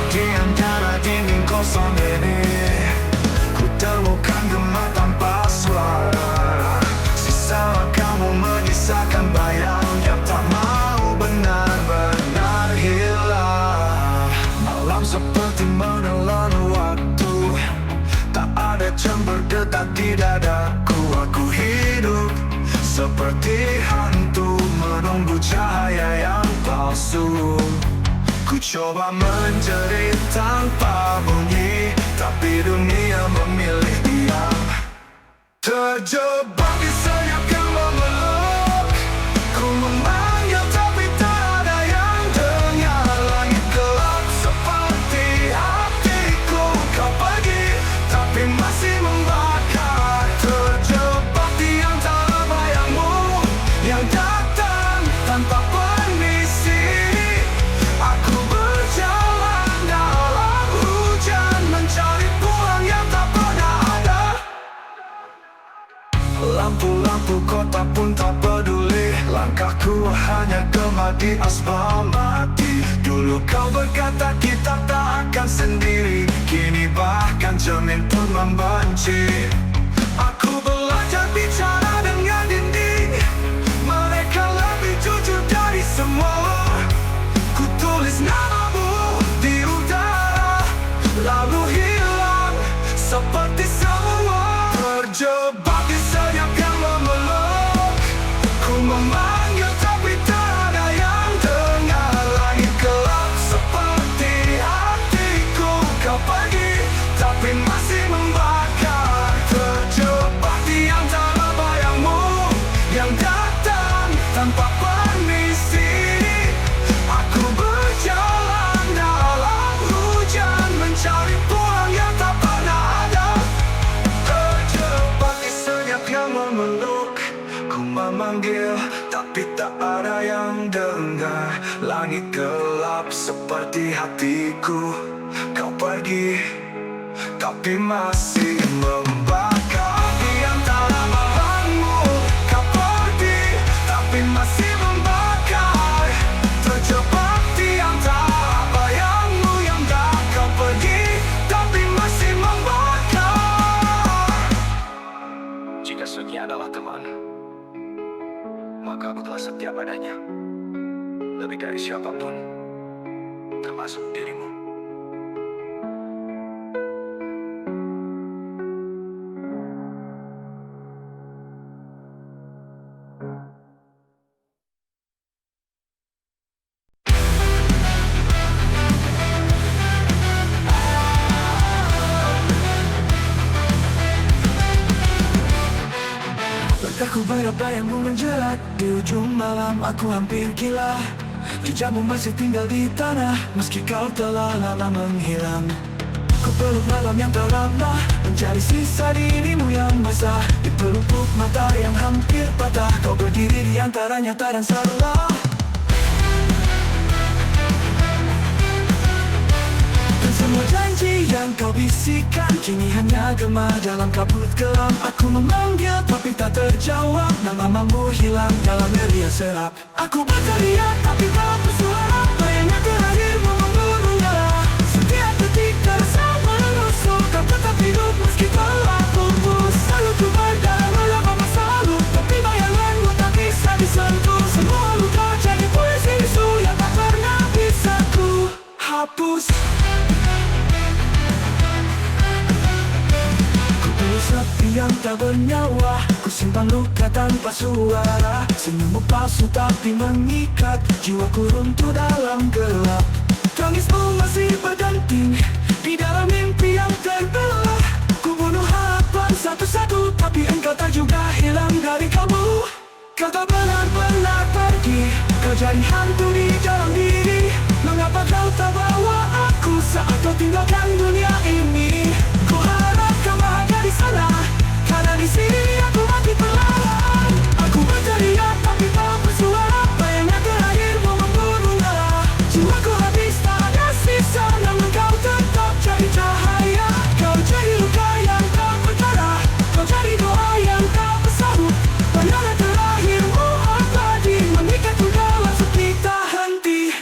Di antara dinding kosong ini, ku temukan gema tanpa suara. Sisa kamu menyisakan bayang yang tak mau benar-benar hilang. Malam seperti menelan waktu, tak ada jam berdetak di dadaku. Aku hidup seperti hantu menunggu cahaya yang palsu. Ku coba menjerit tanpa bunyi, tapi dunia memilih diam. Terjebak di senyap yang memeluk, ku memanggil tapi tak ada yang dengar. Langit gelap seperti hatiku, kau pergi tapi masih membakar. Terjebak di antara bayangmu yang datang tanpa permisi. Aku berjalan dalam hujan, mencari pulang yang tak pernah ada. Lampu-lampu kota pun tak peduli, langkahku hanya gema di aspal mati. Dulu kau berkata kita tak akan sendiri, kini bahkan cermin pun membenci. Aku belajar bicara dengan dinding, mereka lebih jujur dari semua. Ku tulis namamu di udara, lalu hilang seperti semua. Terjebak di senyap yang memeluk, ku memanggil tapi tak ada yang dengar. Langit gelap seperti hatiku, kau pergi tapi masih membakar. Terjebak di antara bayangmu yang datang tanpa permisi. Aku berjalan dalam hujan, mencari pulang yang tak pernah ada. Terjebak di senyap yang memeluk, ku memanggil tapi tak ada yang dengar. Langit gelap seperti hatiku, kau pergi tapi masih membakar. Di antara malammu, kau pergi tapi masih membakar. Terjebak di antara bayangmu yang tak kau pergi tapi masih membakar. Jika sekian adalah teman, maka aku telah setia padanya, lebih dari siapapun, termasuk dirimu. Langkahku bayang-bayangmu menjerat, di ujung malam aku hampir gila. Jejakmu masih tinggal di tanah, meski kau telah lama menghilang. Ku peluk malam yang terlambat, mencari sisa dirimu yang basah. Di pelupuk mata yang hampir patah, kau berdiri di antara nyata dan salah. Dan semua janji yang kau bisikan kini hanya gema dalam kabut gelap. Aku memanggil tapi tak terjawab, namamu hilang dalam ria serap. Aku berteriak tapi tak bersuara, bayangnya terakhirmu memburu nyala. Setiap detik terasa menusuk, kau tetap hidup meski telah pupus. Selalu ku berdalam melawan masa lalu, tapi bayanganmu tak bisa disentuh. Semua luka jadi puisi bisu yang tak pernah bisa ku hapus. Sepi yang tak bernyawa, ku simpan luka tanpa suara. Senyummu palsu tapi mengikat, jiwaku runtuh dalam gelap. Tangismu masih berdenting di dalam mimpi yang terbelah. Ku bunuh harapan satu-satu, tapi engkau tak juga hilang dari kalbu. Kau tak benar-benar pergi, kau jadi hantu di dalam diri. Mengapa kau tak bawa aku saat kau tinggalkan dunia ini? Ku harap kau bahagia di sana, karena di sini aku mati perlahan. Aku berteriak tapi tak bersuara, bayangnya terakhirmu memburu nyala. Jiwaku habis tak ada sisa, namun kau tetap jadi cahaya. Kau jadi luka yang tak berdarah, kau jadi doa yang tak bersahut. Bayangan terakhirmu abadi, mengikatku dalam sepi tak henti.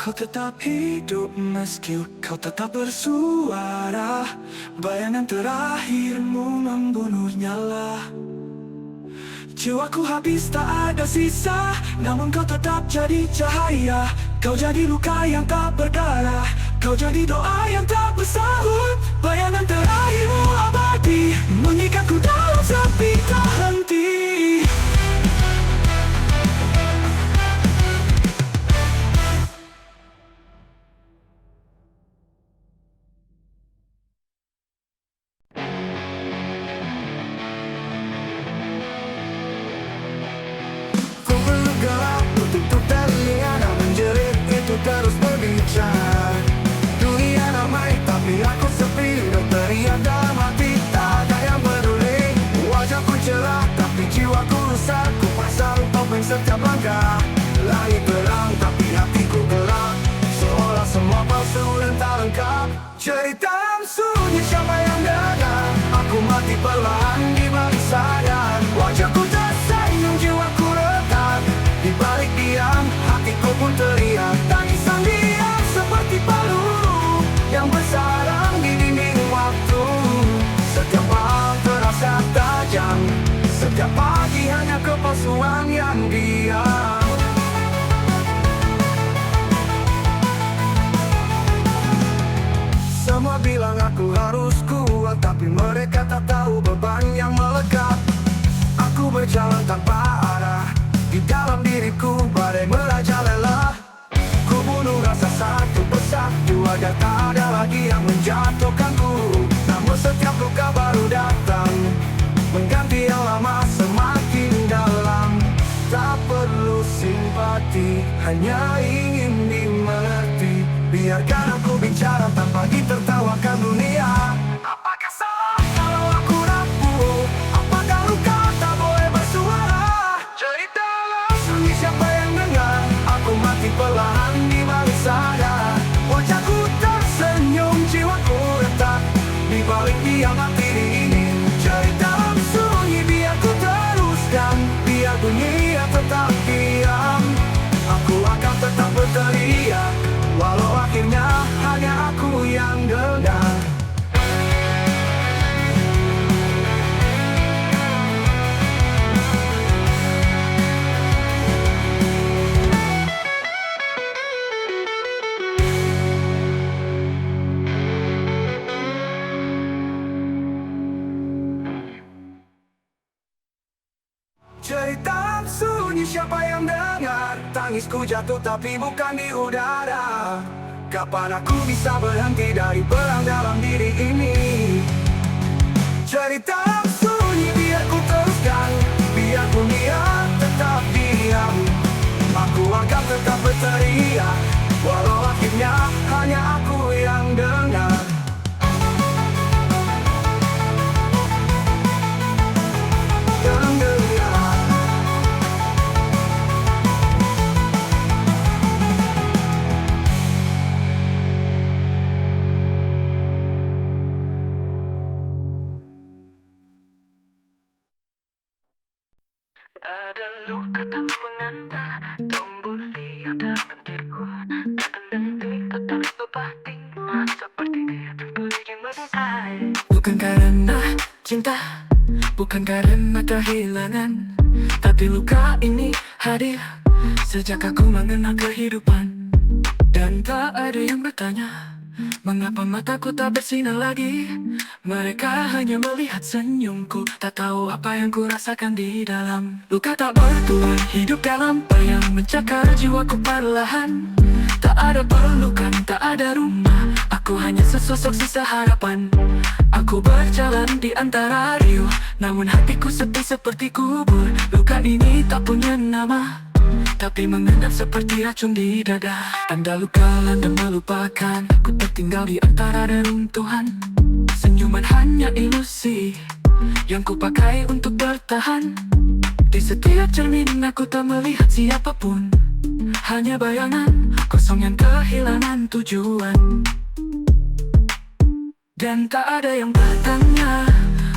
Kau tetap hidup meski kau tetap bersuara. Bayangan terakhirmu membunuh nyala. Jiwaku habis tak ada sisa, namun kau tetap jadi cahaya. Kau jadi luka yang tak berdarah, kau jadi doa yang tak bersahut. Bayangan terakhirmu abadi, mengikatku dalam sepi tak henti. Gelap tutup telinga, namun jerit itu terus berbicara. Dunia ramai tapi aku sepi, berteriak dalam hati, tak ada yang peduli. Wajahku cerah tapi jiwaku rusak, ku pasang topeng setiap langkah. Langit terang tapi hatiku gelap, seolah semua palsu dan tak lengkap. Cerita sunyi siapa yang dengar, aku mati perlahan di balik sadar. Wajahku tersenyum, jiwaku retak, di balik diam, hatiku pun teriak. Tangisan diam seperti peluru yang bersarang di dinding waktu. Setiap malam terasa tajam, setiap pagi hanya kepalsuan yang diam. Semua bilang aku harus kuat, tapi mereka tak tahu beban yang melekat. Aku berjalan tanpa arah, di dalam diriku badai merajalela. Ku bunuh rasa satu persatu agar tak ada lagi yang menjatuhkanku. Namun setiap luka baru datang, mengganti yang lama semakin dalam. Tak perlu simpati, hanya ingin dimengerti. Biarkan aku bicara tanpa ditertawakan dunia. Apakah salah kalau aku rapuh? Apakah luka tak boleh bersuara? Ceritalah sunyi siapa yang dengar, aku mati perlahan di balik sadar. Wajahku tersenyum, jiwaku retak, di balik diam hati diingin. Ceritalah sunyi biar ku teruskan, biar dunia tetap diam. Aku akan tetap berteriak, walau akhirnya hanya aku yang dengar. Cerita sunyi siapa yang dengar, tangisku jatuh tapi bukan di udara. Kapan aku bisa berhenti dari perang dalam diri ini? Cerita sunyi biar ku teruskan, biar dunia tetap diam. Aku akan tetap berteriak, walau akhirnya hanya aku yang dengar. Ada luka tak menganga, tumbuh liar dalam diriku. Terlentih tak terus berbahting, seperti dia terbikin menangis. Bukan karena cinta, bukan karena kehilangan, tapi luka ini hadir sejak aku mengenal kehidupan. Dan tak ada yang bertanya, mengapa mataku tak bersinar lagi. Mereka hanya melihat senyumku, tak tahu apa yang ku rasakan di dalam. Luka tak bertuan, hidup dalam bayang, mencakar jiwaku perlahan. Tak ada pelukan, tak ada rumah, aku hanya sesosok sisa harapan. Aku berjalan di antara riuh, namun hatiku sepi seperti kubur. Luka ini tak punya nama, tapi mengendap seperti racun di dada. Tanda luka landa melupakan, aku tertinggal di antara reruntuhan. Senyuman hanya ilusi yang ku pakai untuk bertahan. Di setiap cermin aku tak melihat siapapun, hanya bayangan kosong yang kehilangan tujuan. Dan tak ada yang bertanya,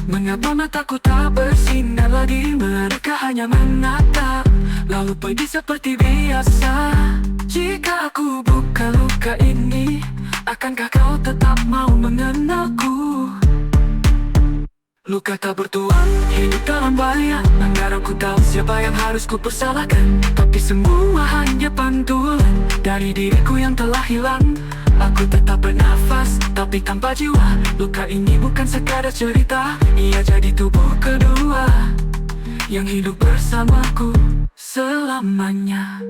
mengapa mataku tak bersinar lagi. Mereka hanya menatap, lalu pergi seperti biasa. Jika aku buka luka ini, akankah kau tetap mau mengenalku? Luka tak bertuan, hidup dalam bahaya. Agar aku tahu siapa yang harus ku persalahkan. Tapi semua hanya pantulan dari diriku yang telah hilang. Aku tetap bernafas, tapi tanpa jiwa. Luka ini bukan sekadar cerita, ia jadi tubuh kedua yang hidup bersamaku selamanya.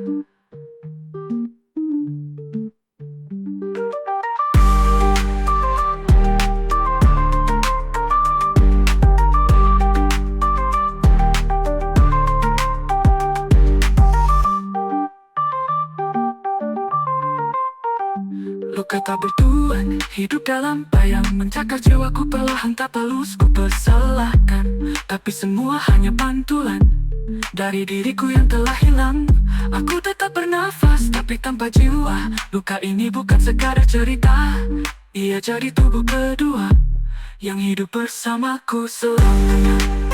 Luka tak bertuan, hidup dalam bayang. Mencakar jiwaku perlahan tak halus ku persalahkan. Tapi semua hanya pantulan dari diriku yang telah hilang. Aku tetap bernafas tapi tanpa jiwa. Luka ini bukan sekadar cerita, ia jadi tubuh kedua yang hidup bersamaku selamanya.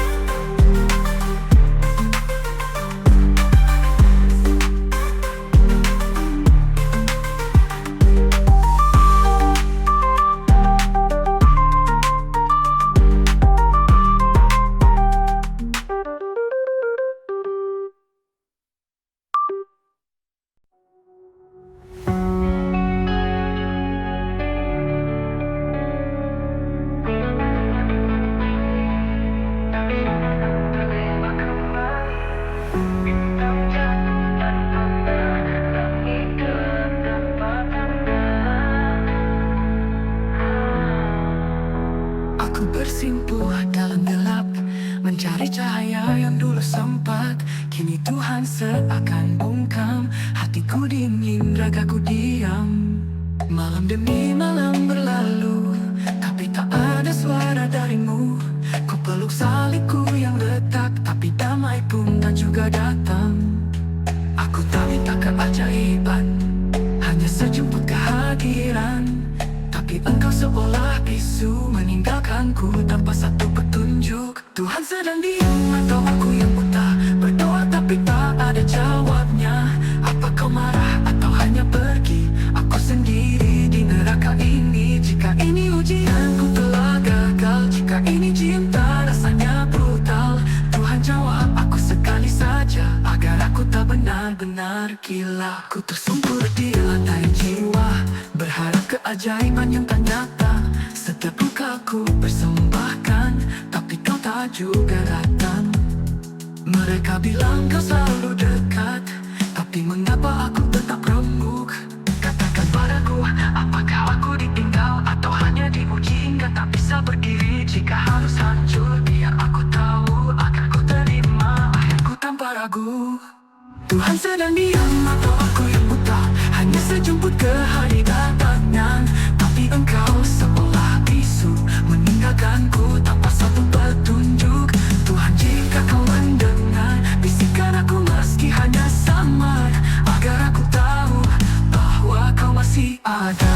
Aku bersimpuh dalam gelap, mencari cahaya yang dulu sempat. Kini Tuhan seakan bungkam, hatiku dingin, ragaku diam. Malam demi malam berlalu, tapi tak ada suara darimu. Ku peluk salibku yang retak, tapi damai pun tak juga datang. Aku tak minta keajaiban, hanya sejumput kehadiran. Tapi engkau seolah bisu, meninggalkanku tanpa satu petunjuk. Tuhan sedang diam atau aku yang buta, berdoa tapi tak ada jawabnya. Apa kau marah atau hanya pergi? Aku sendiri di neraka ini. Jika ini ujianku telah gagal, jika ini cinta rasanya brutal, Tuhan jawab aku sekali saja, agar aku tak benar-benar gila. Ku tersungkur di lantai jiwa, berharap keajaiban yang tak nyata. Setiap lukaku persembahkan, tapi kau tak juga datang. Mereka bilang kau selalu dekat, tapi mengapa aku tetap remuk? Katakan padaku, apakah aku ditinggal atau hanya diuji hingga tak bisa berdiri? Jika harus hancur, biar aku tahu akan ku terima akhirku tanpa ragu. Tuhan sedang diam atau aku yang buta, hanya sejumput kehadirannya. Tapi engkau seolah bisu, meninggalkanku tanpa satu petunjuk. Tuhan, jika kau mendengar bisikan aku meski hanya samar, agar aku tahu bahwa kau masih ada.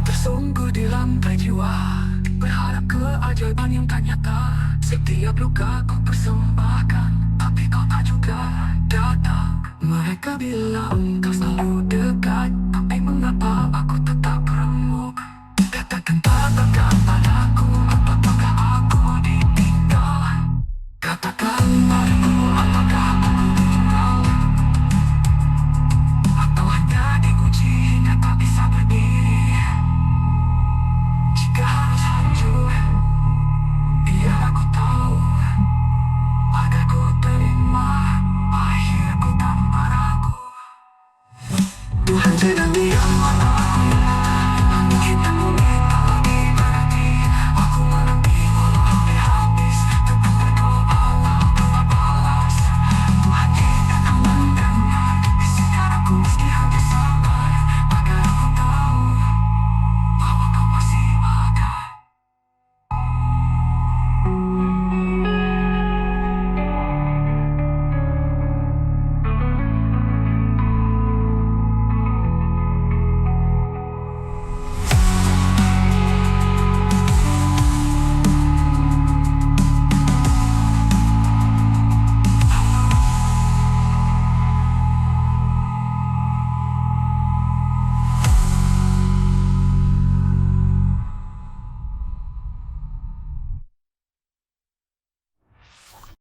Tersungguh di lantai jiwa, berharap keajaiban yang tak nyata. Setiap luka ku persembahkan, tapi kau tak juga datang. Mereka bilang kau selalu dekat, tapi mengapa aku tetap remuk? Katakan padaku,